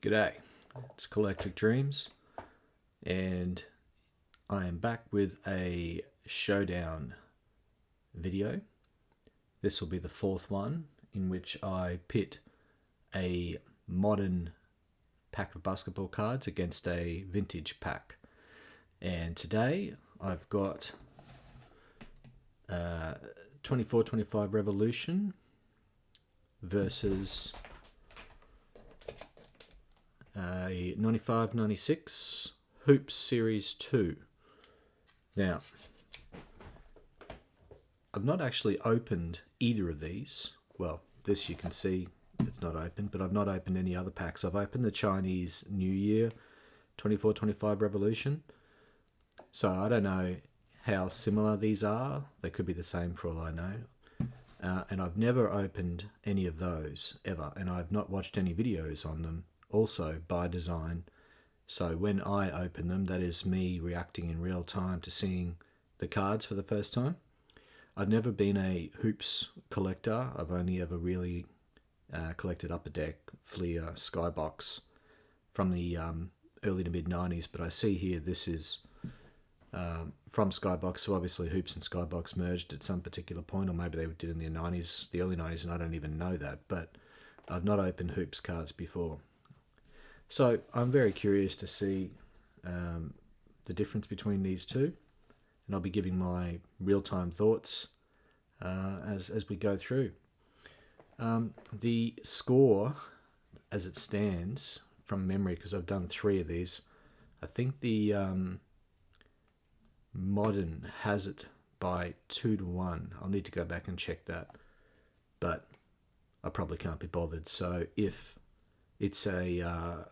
G'day, it's Collectic Dreams, and I am back with a Showdown video. This will be the fourth one in which I pit a modern pack of basketball cards against a vintage pack. And today I've got 24-25 Revolution versus a 95-96 Hoops Series 2. Now, I've not actually opened either of these. Well, this you can see it's not open, but I've not opened any other packs. I've opened the Chinese New Year 24-25 Revolution. So I don't know how similar these are. They could be the same for all I know. And I've never opened any of those ever, and I've not watched any videos on them also by design. So when I open them, that is me reacting in real time to seeing the cards for the first time. I've never been a hoops collector. I've only ever really collected Upper Deck, Fleer, Skybox from the early to mid 90s, but I see here this is from Skybox, so obviously Hoops and Skybox merged at some particular point, or maybe they did in the 90s, the early 90s, and I don't even know that, but I've not opened Hoops cards before. So I'm very curious to see the difference between these two, and I'll be giving my real-time thoughts as we go through. The score, as it stands, from memory, because I've done 3 of these, I think the modern has it by 2-1. I'll need to go back and check that, but I probably can't be bothered. So if it's a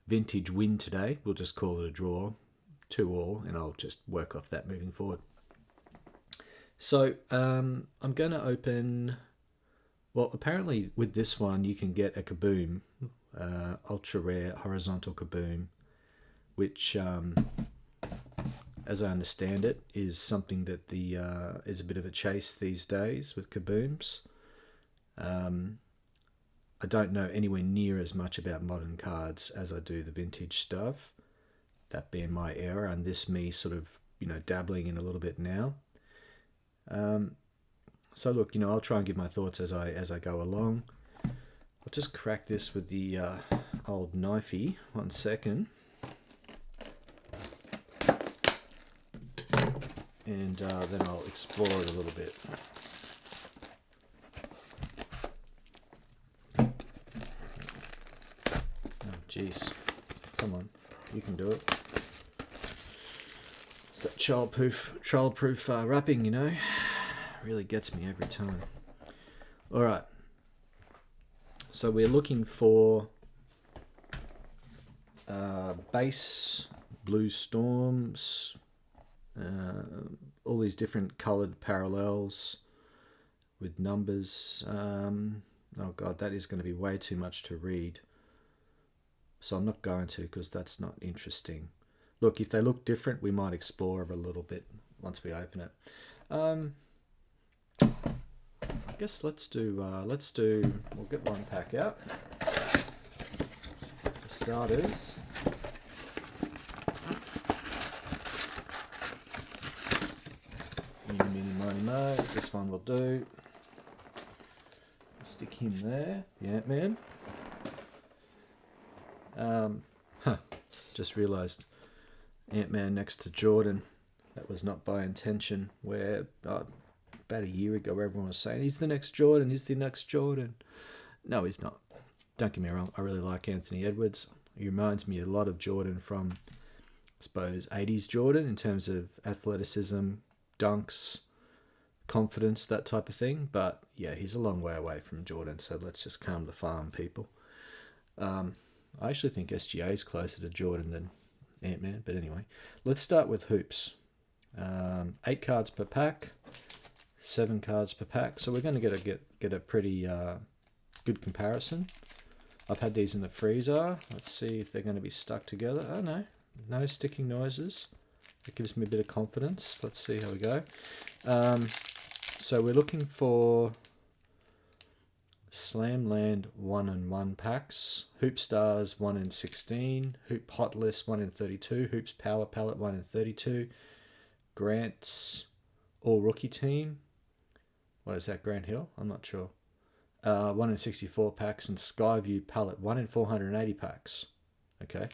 vintage win today, we'll just call it a draw, 2-2, and I'll just work off that moving forward. So I'm going to open, well, apparently with this one you can get a Kaboom, ultra rare horizontal Kaboom, which as I understand it is something that is a bit of a chase these days with Kabooms. I don't know anywhere near as much about modern cards as I do the vintage stuff, that being my era, and this me sort of, dabbling in a little bit now. So look, I'll try and give my thoughts as I go along. I'll just crack this with the old knifey. 1 second. And then I'll explore it a little bit. Jeez, come on, you can do it. It's that child-proof wrapping, really gets me every time. All right, so we're looking for base blue storms, all these different coloured parallels with numbers. Oh God, that is going to be way too much to read. So I'm not going to, because that's not interesting. Look, if they look different, we might explore a little bit once we open it. I guess we'll get one pack out. For starters. Mini, mo. This one will do. Stick him there, the Ant-Man. Just realised Ant-Man next to Jordan. That was not by intention. Where about a year ago, everyone was saying he's the next Jordan. He's the next Jordan. No, he's not. Don't get me wrong. I really like Anthony Edwards. He reminds me a lot of Jordan from, I suppose, 80s Jordan in terms of athleticism, dunks, confidence, that type of thing. But yeah, he's a long way away from Jordan. So let's just calm the farm, people. I actually think SGA is closer to Jordan than Ant-Man, but anyway, let's start with Hoops. 8 cards per pack, 7 cards per pack, so we're going to get a pretty good comparison. I've had these in the freezer. Let's see if they're going to be stuck together. Oh no sticking noises. That gives me a bit of confidence. Let's see how we go. So we're looking for Slamland 1 and 1 packs. Hoop Stars 1 in 16. Hoop Hot List 1 in 32. Hoops Power Palette 1 in 32. Grant's All Rookie Team. What is that, Grant Hill? I'm not sure. 1 in 64 packs. And Skyview Palette 1 in 480 packs. Okay.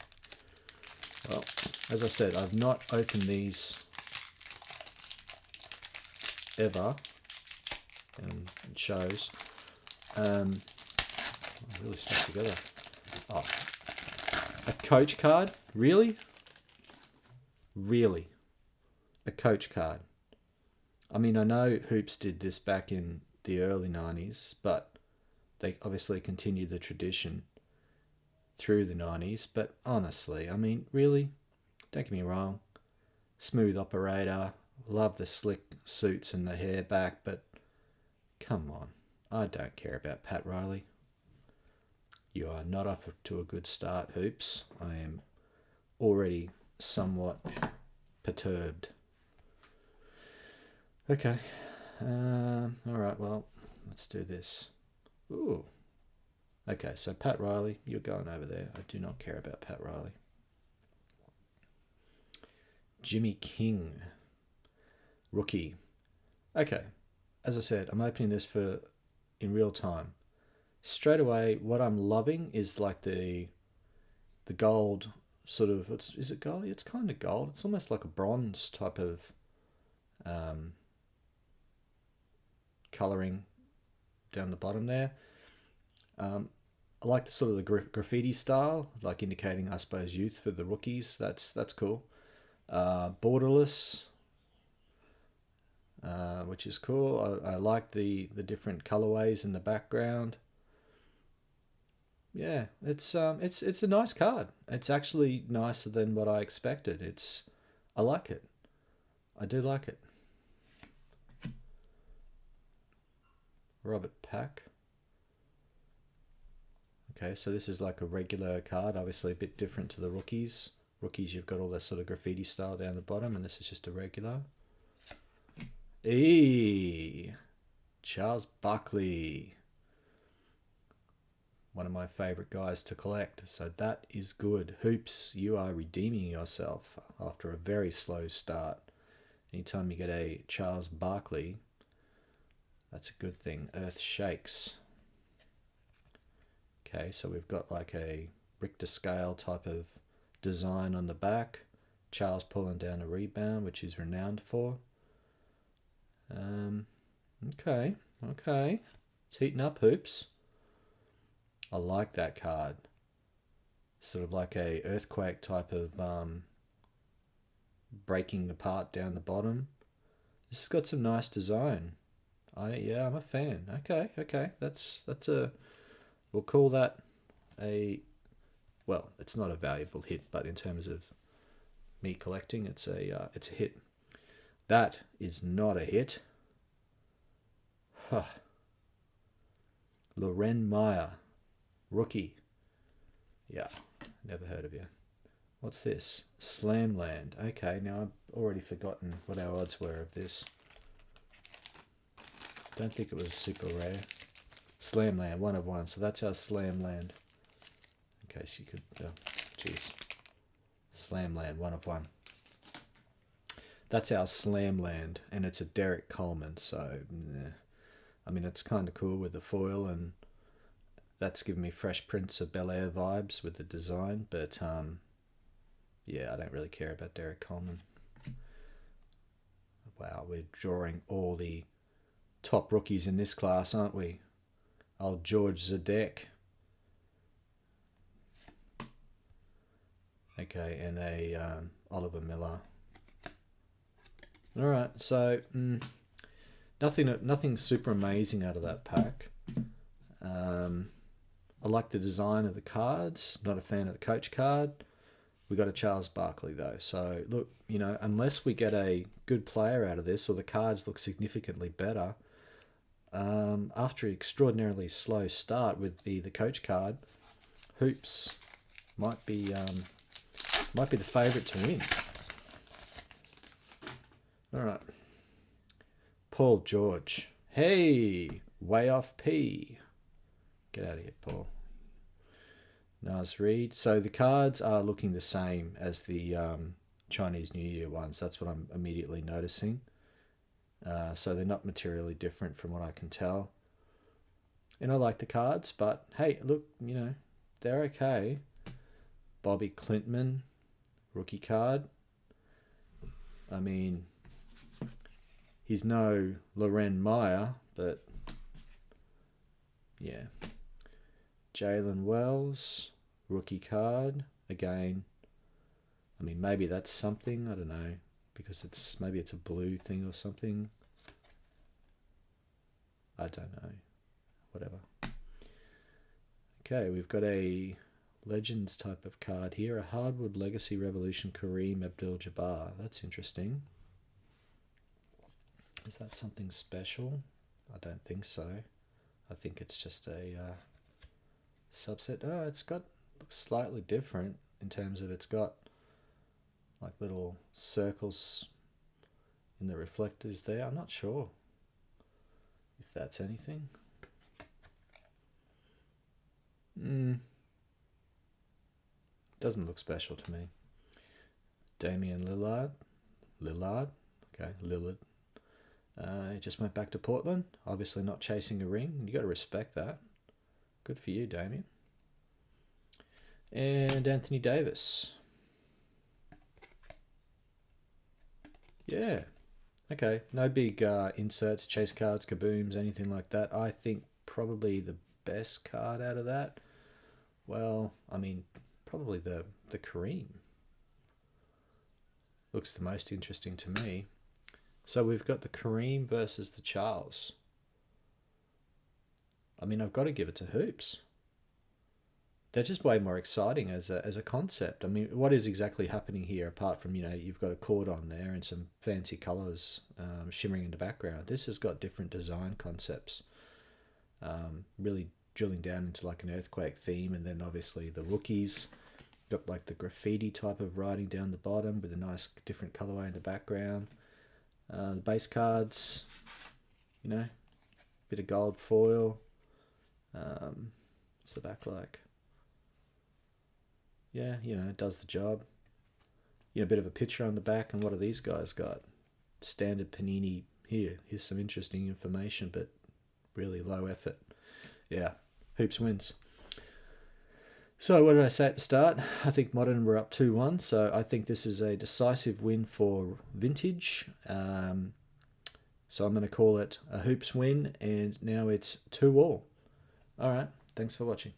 Well, as I said, I've not opened these ever. And it shows. Really stuck together. Oh, a coach card? Really? Really? A coach card? I mean, I know Hoops did this back in the early 90s, but they obviously continued the tradition through the 90s. But honestly, I mean, really? Don't get me wrong. Smooth operator. Love the slick suits and the hair back, but come on. I don't care about Pat Riley. You are not off to a good start, Hoops. I am already somewhat perturbed. Okay. Alright, well, let's do this. Ooh. Okay, so Pat Riley, you're going over there. I do not care about Pat Riley. Jimmy King. Rookie. Okay. As I said, I'm opening this in real time. Straight away, what I'm loving is like the gold sort of. Is it gold? It's kind of gold. It's almost like a bronze type of coloring down the bottom there. I like the sort of the graffiti style, like indicating, I suppose, youth for the rookies. That's cool. Borderless. Which is cool. I like the different colorways in the background. Yeah, it's a nice card. It's actually nicer than what I expected. I like it. I do like it. Robert Pack. Okay, so this is like a regular card, obviously a bit different to the rookies. Rookies, you've got all that sort of graffiti style down the bottom, and this is just a regular. Charles Barkley. One of my favourite guys to collect. So that is good. Hoops, you are redeeming yourself after a very slow start. Anytime you get a Charles Barkley, that's a good thing. Earth Shakes. Okay, so we've got like a Richter scale type of design on the back. Charles pulling down a rebound, which he's renowned for. Okay. It's heating up, Hoops. I like that card. Sort of like a earthquake type of breaking apart down the bottom. This has got some nice design. I'm a fan. Okay. That's we'll call that well, it's not a valuable hit, but in terms of me collecting, it's a hit. That is not a hit. Loren Meyer, rookie. Yeah, never heard of you. What's this? Slamland. Okay, now I've already forgotten what our odds were of this. Don't think it was super rare. Slamland, 1 of 1. So that's our Slamland. In case you could, geez. Slamland, 1 of 1. That's our Slamland, and it's a Derek Coleman. So, I mean, it's kind of cool with the foil, and that's giving me Fresh Prince of Bel-Air vibes with the design. But yeah, I don't really care about Derek Coleman. Wow, we're drawing all the top rookies in this class, aren't we? Old George Zadek. Okay, and a Oliver Miller. All right, so nothing super amazing out of that pack. I like the design of the cards. Not a fan of the coach card. We got a Charles Barkley though. So look, unless we get a good player out of this, or the cards look significantly better, after an extraordinarily slow start with the coach card, Hoops might be the favourite to win. All right, Paul George. Hey, way off P. Get out of here, Paul. Nice read. So the cards are looking the same as the Chinese New Year ones. That's what I'm immediately noticing. So they're not materially different from what I can tell. And I like the cards, but hey, look, they're okay. Bobby Clintman, rookie card. I mean, he's no Loren Meyer, but yeah. Jalen Wells, rookie card. Again, I mean, maybe that's something. I don't know, because maybe it's a blue thing or something. I don't know. Whatever. Okay, we've got a Legends type of card here. A Hardwood Legacy Revolution Kareem Abdul-Jabbar. That's interesting. Is that something special? I don't think so. I think it's just a subset. Oh, looks slightly different in terms of it's got like little circles in the reflectors there. I'm not sure if that's anything. Doesn't look special to me. Damian Lillard. Okay, Lillard. He just went back to Portland. Obviously not chasing a ring. You got to respect that. Good for you, Damian. And Anthony Davis. Yeah. Okay. No big inserts, chase cards, kabooms, anything like that. I think probably the best card out of that, well, I mean, probably the Kareem. Looks the most interesting to me. So we've got the Kareem versus the Charles. I mean, I've got to give it to Hoops. They're just way more exciting as a concept. I mean, what is exactly happening here apart from, you've got a cord on there and some fancy colours shimmering in the background. This has got different design concepts. Really drilling down into like an earthquake theme, and then obviously the rookies got like the graffiti type of writing down the bottom with a nice different colorway in the background. The base cards, bit of gold foil. What's the back like? Yeah, it does the job. A bit of a picture on the back, and what have these guys got? Standard Panini here. Here's some interesting information, but really low effort. Yeah, Hoops wins. So what did I say at the start? I think Modern were up 2-1, so I think this is a decisive win for Vintage. So I'm going to call it a Hoops win, and now it's 2-2. All right, thanks for watching.